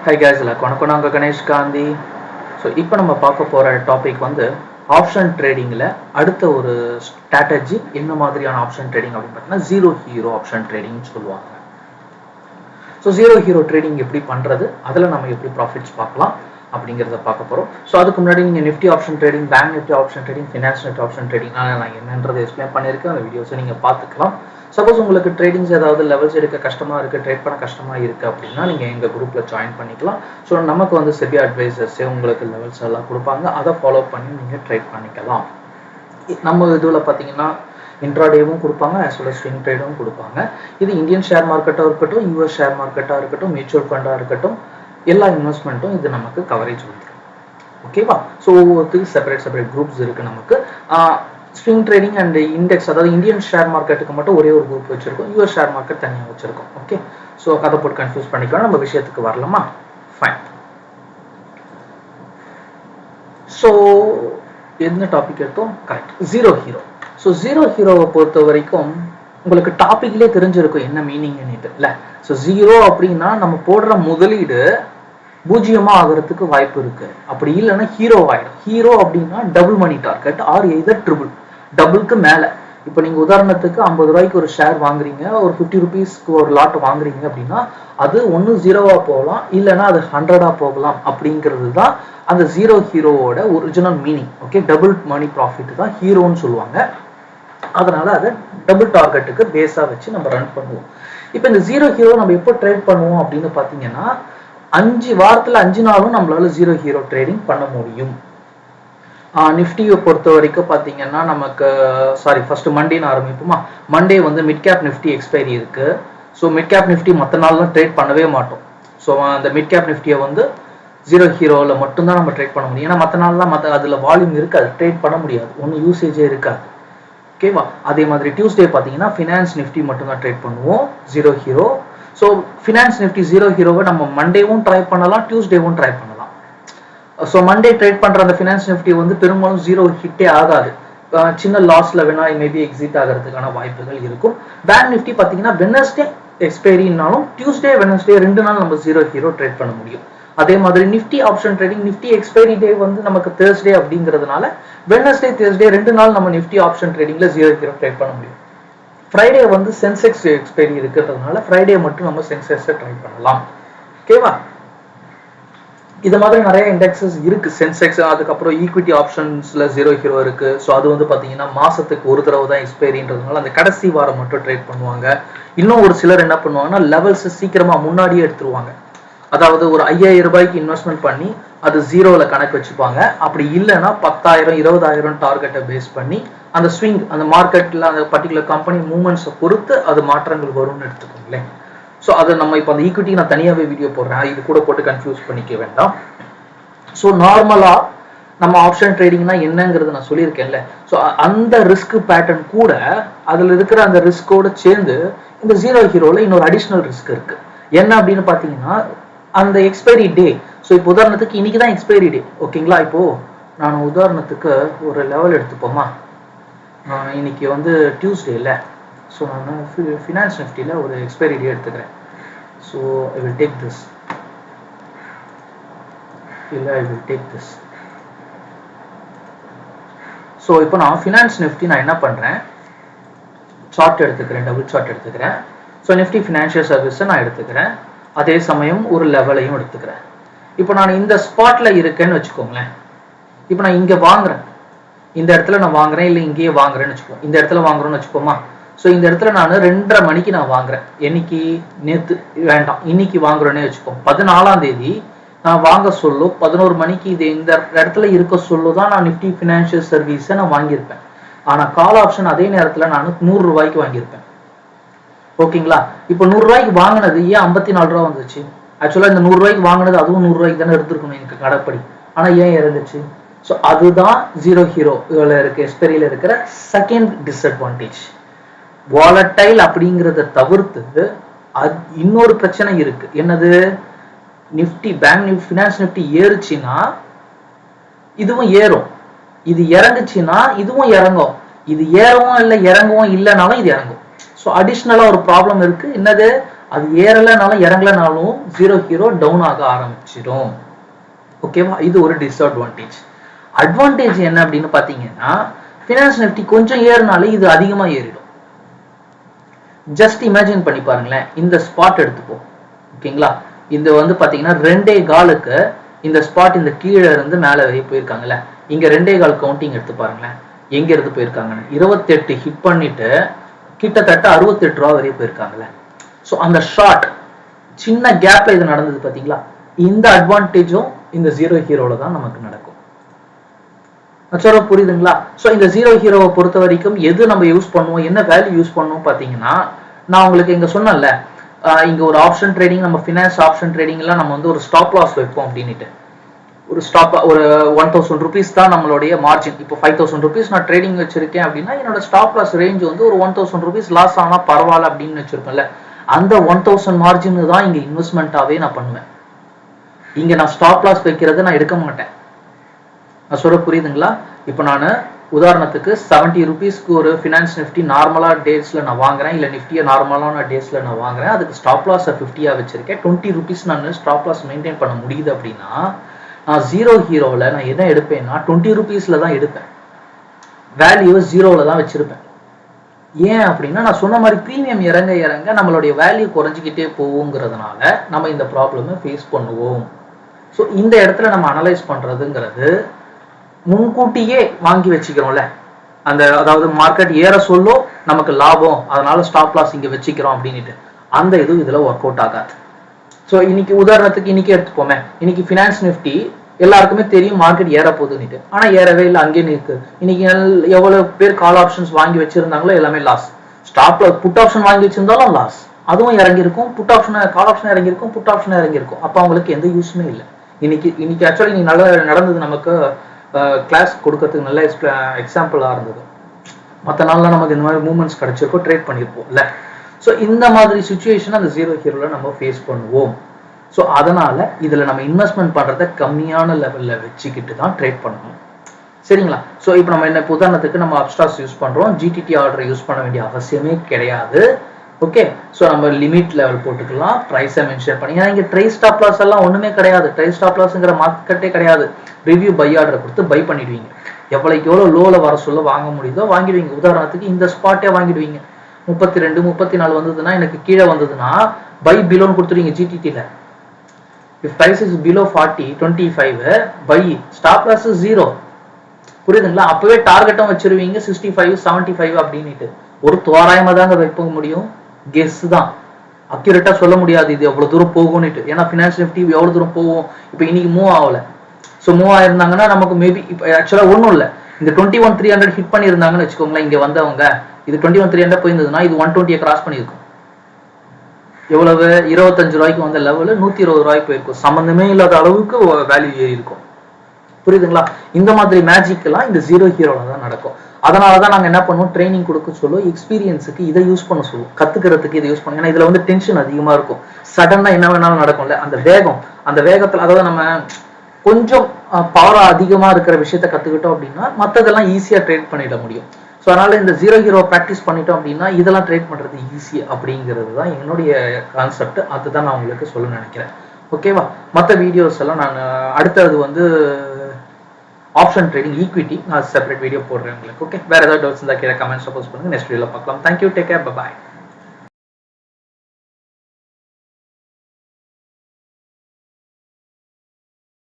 High guys, வணக்கம். நாங்கள் Ganesh Gandhi. So இப்போ நம்ம பார்க்க போகிற டாபிக் வந்து ஆப்ஷன் ட்ரேடிங்கில் அடுத்த ஒரு ஸ்ட்ராட்டஜி. என்ன மாதிரியான ஆப்ஷன் ட்ரேடிங் அப்படின்னு பார்த்தீங்கன்னா ஜீரோ ஹீரோ ஆப்ஷன் ட்ரேடிங்னு சொல்லுவாங்க. ஸோ ஜீரோ ஹீரோ ட்ரேடிங் எப்படி பண்ணுறது, அதில் நம்ம எப்படி ப்ராஃபிட்ஸ் பார்க்கலாம் அப்படிங்கிறத பார்க்க போகிறோம். ஸோ அதுக்கு முன்னாடி நீங்கள் Nifty option trading, bank Nifty option trading, finance Nifty option trading நான் என்னன்றதை எக்ஸ்பிளைன் பண்ணியிருக்கேன். அந்த வீடியோஸை நீங்கள் பார்த்துக்கலாம். சப்போஸ் உங்களுக்கு ட்ரேடிங்ஸ் ஏதாவது லெவல்ஸ் எடுக்க கஷ்டமாக இருக்குது, ட்ரேட் பண்ண கஷ்டமாக இருக்குது அப்படின்னா நீங்கள் எங்கள் குரூப்பில் ஜாயின் பண்ணிக்கலாம். ஸோ நமக்கு வந்து செபி அட்வைசர்ஸே உங்களுக்கு லெவல்ஸ் எல்லாம் கொடுப்பாங்க. அதை ஃபாலோ பண்ணி நீங்கள் ட்ரேட் பண்ணிக்கலாம். நம்ம இதில் பார்த்தீங்கன்னா இன்ட்ராடேவும் கொடுப்பாங்க, ஆஸ் வெல் அஸ் ஸ்விங் ட்ரேடும் கொடுப்பாங்க. இது இந்தியன் ஷேர் மார்க்கெட்டாக இருக்கட்டும், யூஎஸ் ஷேர் மார்க்கெட்டாக இருக்கட்டும், மியூச்சுவல் ஃபண்டாக இருக்கட்டும், எல்லா இன்வெஸ்ட்மெண்ட்டும் இது நமக்கு கவரேஜ் வந்துடும். ஓகேவா? ஸோ ஒவ்வொருத்துக்கு செப்பரேட் குரூப்ஸ் இருக்குது நமக்கு. ஸ்விங் ட்ரேடிங் அண்ட் இண்டெக்ஸ், அதாவது இந்தியன் ஷேர் மார்க்கெட்டுக்கு மட்டும் ஒரே ஒரு குரூப் வச்சிருக்கோம், யூஎஸ் ஷேர் மார்க்கெட் தனியாக வச்சிருக்கோம். ஓகே, ஸோ கதை போட்டு கன்ஃபியூஸ் பண்ணிக்கலாம். நம்ம விஷயத்துக்கு வரலாமா? ஃபைன். ஸோ என்ன டாபிக் எடுத்தோம்? Correct, zero hero. So zero ஹீரோவை பொறுத்த வரைக்கும் உங்களுக்கு டாபிக்லேயே தெரிஞ்சிருக்கும் என்ன மீனிங்னு இல்லை. ஸோ ஜீரோ அப்படின்னா நம்ம போடுற முதலீடு பூஜ்ஜியமா ஆகிறதுக்கு வாய்ப்பு இருக்கு. அப்படி இல்லைன்னா ஹீரோ ஆயிடும். ஹீரோ அப்படின்னா டபுள் மணி டார்கெட் ஆர் எய்தர் ட்ரிபிள், டபுளுக்கு மேல. இப்போ நீங்க உதாரணத்துக்கு 50 ரூபாய்க்கு ஒரு ஷேர் வாங்குறீங்க, ஒரு 50 ருபீஸ்க்கு ஒரு லாட் வாங்குறீங்க அப்படின்னா அது ஒன்று ஜீரோவா போகலாம், இல்லைன்னா அது 100ஆ போகலாம். அப்படிங்கிறது தான் அந்த ஜீரோ ஹீரோவோட ஒரிஜினல் மீனிங். ஓகே, டபுள் மணி ப்ராஃபிட் தான் ஹீரோன்னு சொல்லுவாங்க. அதனால அதை டபுள் டார்கெட்டுக்கு பேஸா வச்சு நம்ம ரன் பண்ணுவோம். இப்போ இந்த ஜீரோ ஹீரோ நம்ம எப்போ ட்ரேட் பண்ணுவோம் அப்படின்னு பார்த்தீங்கன்னா 5 வாரத்துல 5 நாளும் நம்மளால ஜீரோ ஹீரோ ட்ரேடிங் பண்ண முடியும். நிஃப்டியை பொறுத்த வரைக்கும் பார்த்தீங்கன்னா நமக்கு ஃபர்ஸ்ட் மண்டேன்னு ஆரம்பிப்போமா. மண்டே வந்து மிட் கேப் நிஃப்டி எக்ஸ்பைரி இருக்கு. ஸோ மிட் கேப் நிஃப்டி மற்ற நாள்லாம் ட்ரேட் பண்ணவே மாட்டோம். ஸோ அந்த மிட் கேப் நிஃப்டியை வந்து ஜீரோ ஹீரோவில் மட்டும்தான் நம்ம ட்ரேட் பண்ண முடியும். ஏன்னா மற்ற நாள்லாம் அதில் வால்யூம் இருக்காது, ட்ரேட் பண்ண முடியாது, ஒன்றும் யூசேஜே இருக்காது. ஓகேவா? அதே மாதிரி டியூஸ்டே பார்த்தீங்கன்னா ஃபினான்ஸ் நிஃப்டி மட்டும்தான் ட்ரேட் பண்ணுவோம் zero hero. So finance Nifty zero ஹீரோவை நம்ம மண்டேவும் ட்ரை பண்ணலாம், டியூஸ்டேவும் ட்ரை பண்ணலாம். ஸோ மண்டே ட்ரேட் பண்ணுற அந்த ஃபினான்ஸ் நிஃப்டி வந்து பெரும்பாலும் ஜீரோ ஹிட்டே ஆகாது. சின்ன லாஸ்ல வேணா மேபி எக்ஸிட் ஆகிறதுக்கான வாய்ப்புகள் இருக்கும். பேங்க் நிஃப்டி பார்த்தீங்கன்னா வெனஸ்டே எக்ஸ்பைரினாலும் டியூஸ்டே வெனஸ்டே 2 நாள் நம்ம ஜீரோ ஹீரோ ட்ரேட் பண்ண முடியும். அதே மாதிரி Nifty option trading, Nifty expiry day வந்து நமக்கு தேர்ஸ்டே அப்படிங்கிறதுனால வெனஸ்டே தேர்ஸ்டே 2 நாள் நம்ம நிஃப்டி ஆப்ஷன் ட்ரேடிங்ல ஜீரோ ஹீரோ ட்ரேட் பண்ண முடியும். ஃப்ரைடே வந்து சென்செக்ஸ் எக்ஸ்பைரி இருக்கிறதுனால ஃப்ரைடே மட்டும் நம்ம சென்செக்ஸை ட்ரை பண்ணலாம். ஓகேவா? இது மாதிரி நிறைய இண்டெக்ஸஸ் இருக்கு. சென்செக்ஸ், அதுக்கப்புறம் ஈக்விட்டி ஆப்ஷன்ஸ்ல ஜீரோ ஹீரோ இருக்கு. ஸோ அது வந்து பாத்தீங்கன்னா மாசத்துக்கு ஒரு தடவை தான் எக்ஸ்பைரின்றதுனால அந்த கடைசி வாரம் மட்டும் ட்ரேட் பண்ணுவாங்க. இன்னும் ஒரு சிலர் என்ன பண்ணுவாங்கன்னா லெவல்ஸ் சீக்கிரமா முன்னாடியே எடுத்துருவாங்க. அதாவது ஒரு 5000 ரூபாய்க்கு இன்வெஸ்ட்மெண்ட் பண்ணி அது ஜீரோல கணக்கு வச்சுப்பாங்க. அப்படி இல்லைன்னா 10,000 20,000 டார்கெட்டை பேஸ் பண்ணி அந்த ஸ்விங், அந்த மார்க்கெட்ல அந்த பர்டிகுலர் கம்பெனி மூவ்மெண்ட்ஸை பொறுத்து அது மாற்றங்கள் வரும்னு எடுத்துக்கோங்களேன். ஸோ அதை நம்ம இப்போ அந்த ஈக்விட்டி நான் தனியாகவே வீடியோ போடுறேன், இது கூட போட்டு கன்ஃபியூஸ் பண்ணிக்க வேண்டாம். ஸோ நார்மலா நம்ம ஆப்ஷன் ட்ரேடிங்னா என்னங்கிறது நான் சொல்லியிருக்கேன்ல. ஸோ அந்த ரிஸ்க் பேட்டர்ன் கூட அதில் இருக்கிற அந்த ரிஸ்கோட சேர்ந்து இந்த ஜீரோ ஹீரோல இன்னொரு அடிஷ்னல் ரிஸ்க் இருக்கு. என்ன அப்படின்னு பார்த்தீங்கன்னா அந்த எக்ஸ்பைரி டே. ஸோ இப்போ உதாரணத்துக்கு இன்னைக்கு தான் எக்ஸ்பைரி டே, ஓகேங்களா? இப்போ நான் உதாரணத்துக்கு ஒரு லெவல் எடுத்துப்போமா. இன்னைக்கு வந்து டியூஸ்டே இல்லை. ஸோ நான் ஃபினான்ஸ் நிஃப்டியில் ஒரு எக்ஸ்பைரி டே எடுத்துக்கிறேன். So I will take this, இல்லை I will take this. So இப்போ நான் ஃபினான்ஸ் நிஃப்டி நான் என்ன பண்ணுறேன், சார்ட் எடுத்துக்கிறேன், டபுள் சார்ட் எடுத்துக்கிறேன். ஸோ நிஃப்டி ஃபினான்ஷியல் சர்வீஸை நான் எடுத்துக்கிறேன். அதே சமயம் ஒரு லெவலையும் எடுத்துக்கிறேன். இப்போ நான் இந்த ஸ்பாட்ல இருக்கேன்னு வச்சுக்கோங்களேன். இப்போ நான் இங்கே வாங்குறேன், இந்த இடத்துல நான் வாங்குறேன், இல்லை இங்கேயே வாங்குறேன்னு வச்சுக்கோங்க. இந்த இடத்துல வாங்குறோன்னு வச்சுக்கோமா. ஸோ இந்த இடத்துல நான் 2:30 மணிக்கு நான் வாங்குறேன். என்னைக்கு? நேற்று வேண்டாம், இன்னைக்கு வாங்குறேன்னே வச்சுக்கோம். 14ஆம் தேதி நான் வாங்க சொல்லோ 11 மணிக்கு இது இந்த இடத்துல இருக்க சொல்லோ தான் நான் நிஃப்டி ஃபினான்ஷியல் சர்வீஸை நான் வாங்கியிருப்பேன். ஆனால் கால் ஆப்ஷன் அதே நேரத்தில் நான் 100 ரூபாய்க்கு வாங்கியிருப்பேன். ஓகேங்களா? இப்போ 100 ரூபாய்க்கு வாங்கினது ஏன் 54 ரூபா வந்துச்சு? ஆக்சுவலாக இந்த 100 ரூபாய்க்கு வாங்கினது அதுவும் 100 ரூபாய்க்கு தானே எடுத்துருக்கணும் எனக்கு கடைப்படி. ஆனால் ஏன் இறந்துச்சு? ஸோ அதுதான் ஜீரோ ஹீரோ இதில் இருக்க எக்ஸ்பைரியில் இருக்கிற செகண்ட் டிஸ்அட்வான்டேஜ். வாலட்டைல் அப்படிங்கிறத தவிர்த்து இன்னொரு பிரச்சனை இருக்கு. என்னது? Nifty bank Nifty finance Nifty ஏறுச்சுன்னா இதுவும் ஏறும், இது இறங்குச்சுன்னா இதுவும் இறங்கும். இது ஏறவும் இல்லை இறங்கவும் இல்லைனாலும் இது இறங்கும். ஸோ அடிஷ்னலாக ஒரு ப்ராப்ளம் இருக்கு. என்னது? அது ஏறலைனாலும் இறங்கலனாலும் ஜீரோ ஹீரோ டவுன் ஆக ஆரம்பிச்சிடும். ஓகேவா? இது ஒரு டிஸ்அட்வான்டேஜ். அட்வான்டேஜ் என்ன அப்படின்னு பாத்தீங்கன்னா, ஃபினான்ஸ் நிஃப்டி கொஞ்சம் ஏறினாலே இது அதிகமா ஏறிடும். ஜஸ்ட் இமேஜின் பண்ணி பாருங்களேன், இந்த ஸ்பாட் எடுத்துப்போம். ஓகேங்களா? இது வந்து பாத்தீங்கன்னா 2.25க்கு இந்த ஸ்பாட் இந்த கீழே இருந்து மேல வரை போயிருக்காங்கல்ல, இங்க 2.25 கவுண்டிங் எடுத்து பாருங்களேன், எங்க இருந்து போயிருக்காங்கன்னு. 28 ஹிட் பண்ணிட்டு கிட்டத்தட்ட 68 ரூபா வரையும் போயிருக்காங்கல்ல. ஸோ அந்த ஷார்ட் சின்ன கேப்ல இது நடந்தது பாத்தீங்களா? இந்த அட்வான்டேஜும் இந்த ஜீரோ ஹீரோல தான் நமக்கு நடக்கும். புரியுதுங்களா? ஸோ இந்த ஜீரோ ஹீரோவை பொறுத்த வரைக்கும் எது நம்ம யூஸ் பண்ணுவோம், என்ன வேல்யூ யூஸ் பண்ணுவோம் பாத்தீங்கன்னா, நான் உங்களுக்கு இங்க சொன்னேன்ல, இங்க ஒரு ஆப்ஷன் ட்ரேடிங், நம்ம ஃபினான்ஸ் ஆப்ஷன் ட்ரேடிங்ல நம்ம வந்து ஒரு ஸ்டாப் லாஸ் வைப்போம் அப்படின்ட்டு. ஒரு ஸ்டாப் ஒரு 1000 rupees தான் நம்மளுடைய மார்ஜின். இப்போ 5000 rupees நான் ட்ரேடிங் வச்சிருக்கேன் அப்படின்னா என்னோட ஸ்டாப் லாஸ் ரேஞ்ச் வந்து ஒரு 1000 rupees லாஸ் ஆனா பரவாயில்ல அப்படின்னு வச்சிருப்பேன்ல, அந்த 1000 மார்ஜின் தான் இங்க இன்வெஸ்ட்மெண்ட்டாவே நான் பண்ணுவேன். இங்க நான் ஸ்டாப் லாஸ் வைக்கிறத நான் எடுக்க மாட்டேன். நான் சொல்ல புரியுதுங்களா? இப்போ நான் உதாரணத்துக்கு 70 rupeesக்கு ஒரு ஃபினான்ஸ் நிஃப்டி நார்மலா டேஸ்ல நான் வாங்குறேன், இல்ல நிஃப்டியை நார்மலான டேஸ்ல நான் வாங்குறேன், அதுக்கு ஸ்டாப் லாஸ் 50 வச்சிருக்கேன். 20 rupees நான் ஸ்டாப் லாஸ் மெயின்டைன் பண்ண முடியுது அப்படின்னா, நான் ஜீரோ ஹீரோவில் நான் என்ன எடுப்பேன்னா 20 rupeesல தான் எடுப்பேன். வேல்யூ ஜீரோவில் தான் வச்சிருப்பேன். ஏன் அப்படின்னா, நான் சொன்ன மாதிரி ப்ரீமியம் இறங்க இறங்க நம்மளுடைய வேல்யூ குறைஞ்சிக்கிட்டே போகுங்கிறதுனால நம்ம இந்த ப்ராப்ளமை ஃபேஸ் பண்ணுவோம். ஸோ இந்த இடத்துல நம்ம அனலைஸ் பண்றதுங்கிறது, முன்கூட்டியே வாங்கி வச்சுக்கிறோம்ல, அந்த அதாவது மார்க்கெட் ஏற சொல்லோ நமக்கு லாபம், அதனால ஸ்டாப் லாஸ் இங்க வச்சுக்கிறோம் அப்படின்ட்டு, அந்த இது இதுல ஒர்க் அவுட் ஆகாது. ஸோ இன்னைக்கு உதாரணத்துக்கு இன்னைக்கு எடுத்துப்போமே, இன்னைக்கு ஃபினான்ஸ் நிஃப்டி எல்லாருக்குமே தெரியும் மார்க்கெட் ஏற போகுதுன்னுட்டு, ஆனா ஏறவே இல்லை, அங்கேயே இருக்கு. இன்னைக்கு எவ்வளவு பேர் கால் ஆப்ஷன்ஸ் வாங்கி வச்சிருந்தாங்களோ எல்லாமே லாஸ். ஸ்டாப்ல புட் ஆப்ஷன் வாங்கி வச்சிருந்தாலும் லாஸ், அதுவும் இறங்கியிருக்கும். புட் ஆப்ஷன் கால் ஆப்ஷன் இறங்கியிருக்கும், புட் ஆப்ஷன் இறங்கியிருக்கும். அப்ப அவங்களுக்கு எந்த யூஸுமே இல்லை. இன்னைக்கு ஆக்சுவலி இன்னைக்கு நல்லா நடந்தது, நமக்கு கிளாஸ் கொடுக்கறதுக்கு நல்ல எக்ஸாம்பிளா இருந்தது. மற்ற நாள்ல நமக்கு இந்த மாதிரி மூவ்மெண்ட்ஸ் கிடைச்சிருக்கோம், ட்ரேட் பண்ணியிருப்போம்ல. ஸோ இந்த மாதிரி சுச்சுவேஷன் அந்த ஜீரோ ஹீரோல நம்ம ஃபேஸ் பண்ணுவோம். ஸோ அதனால இதுல நம்ம இன்வெஸ்ட்மெண்ட் பண்றதை கம்மியான லெவல்ல வச்சுக்கிட்டு தான் ட்ரேட் பண்ணணும். சரிங்களா? ஸோ இப்போ நம்ம என்ன உதாரணத்துக்கு நம்ம அப்ஸ்டாக்ஸ் யூஸ் பண்றோம், ஜிடிடி ஆர்டர் யூஸ் பண்ண வேண்டிய அவசியமே கிடையாது. ஓகே, ஸோ நம்ம லிமிட் லெவல் போட்டுக்கலாம், ப்ரைஸை மென்ஷன் பண்ணி. ஏன்னா இங்கே ட்ரை ஸ்டாப் லாஸ் எல்லாம் ஒண்ணுமே கிடையாது. ட்ரை ஸ்டாப் லாஸ்ங்கிற மார்க்கெட்டே கிடையாது. ரிவ்யூ பை ஆர்டர் கொடுத்து பை பண்ணிடுவீங்க. எவ்வளோ லோல வர சொல்ல வாங்க முடியுதோ வாங்கிடுவீங்க. உதாரணத்துக்கு இந்த ஸ்பாட்டே வாங்கிடுவீங்க. 32 34 வந்ததுன்னா, எனக்கு கீழே வந்ததுன்னா பை பிலோன்னு கொடுத்துருவீங்க ஜிடிடில. If price is below 40 25 buy, stop loss is 0. புரியுதுங்களா? அப்பவே டார்கெட்டும் வச்சிருவீங்க 65 75 அப்படின்னுட்டு. ஒரு தோராயமா தாங்க வைக்க முடியும், கெஸ் தான், அக்யூரேட்டா சொல்ல முடியாது இது எவ்வளவு தூரம் போகும்னுட்டு. ஏன்னா ஃபினான்ஸ் நிஃப்டி எவ்வளவு தூரம் போகும், இப்போ இன்னைக்கு மூவ் ஆகல. ஸோ மூவ் ஆயிருந்தாங்கன்னா நமக்கு மேபி இப்போ ஆக்சுவலா ஒன்றும் இல்லை, இந்த 21,300 ஹிட் பண்ணியிருந்தாங்கன்னு வச்சுக்கோங்களேன். இங்க வந்தவங்க இது 21,300 போயிருந்ததுன்னா இது 120 கிராஸ் பண்ணியிருக்கும். எவ்வளவு 25 ரூபாய்க்கு வந்த லெவலு 120 ரூபாய்க்கு போயிருக்கும். சம்பந்தமே இல்லாத அளவுக்கு வேல்யூ ஏறி இருக்கும். புரியுதுங்களா? இந்த மாதிரி மேஜிக் எல்லாம் இந்த ஜீரோ ஹீரோல தான் நடக்கும். அதனாலதான் நாங்க என்ன பண்ணுவோம், ட்ரைனிங் கொடுக்க சொல்லுவோம், எக்ஸ்பீரியன்ஸுக்கு இதை யூஸ் பண்ண சொல்லுவோம், கத்துக்கிறதுக்கு இதை யூஸ் பண்ணுவோம். ஏன்னா இதுல வந்து டென்ஷன் அதிகமா இருக்கும், சடனா என்ன வேணாலும் நடக்கும்ல. அந்த வேகத்துல, அதாவது நம்ம கொஞ்சம் பவர் அதிகமா இருக்கிற விஷயத்த கத்துக்கிட்டோம் அப்படின்னா மற்றதெல்லாம் ஈஸியா ட்ரேட் பண்ணிட முடியும். ஸோ அதனால இந்த ஜீரோ ஹீரோ ப்ராக்டிஸ் பண்ணிட்டோம் அப்படின்னா இதெல்லாம் ட்ரேட் பண்றது ஈஸி அப்படிங்கிறது தான் என்னுடைய கான்செப்ட். அதுதான் நான் உங்களுக்கு சொல்ல நினைக்கிறேன். ஓகேவா? மற்ற வீடியோஸ் எல்லாம் நான் அடுத்தது வந்து ஆப்ஷன் ட்ரேடிங், ஈக்விட்டி, நான் செப்பரேட் வீடியோ போடுறேன் உங்களுக்கு. ஓகே, வேற ஏதாவது டவுட்ஸ் இருந்தால் கீழே கமெண்ட்ஸ் போஸ்ட் பண்ணுங்க. நெக்ஸ்ட் வீடியோல பார்க்கலாம். Thank you, take care, by.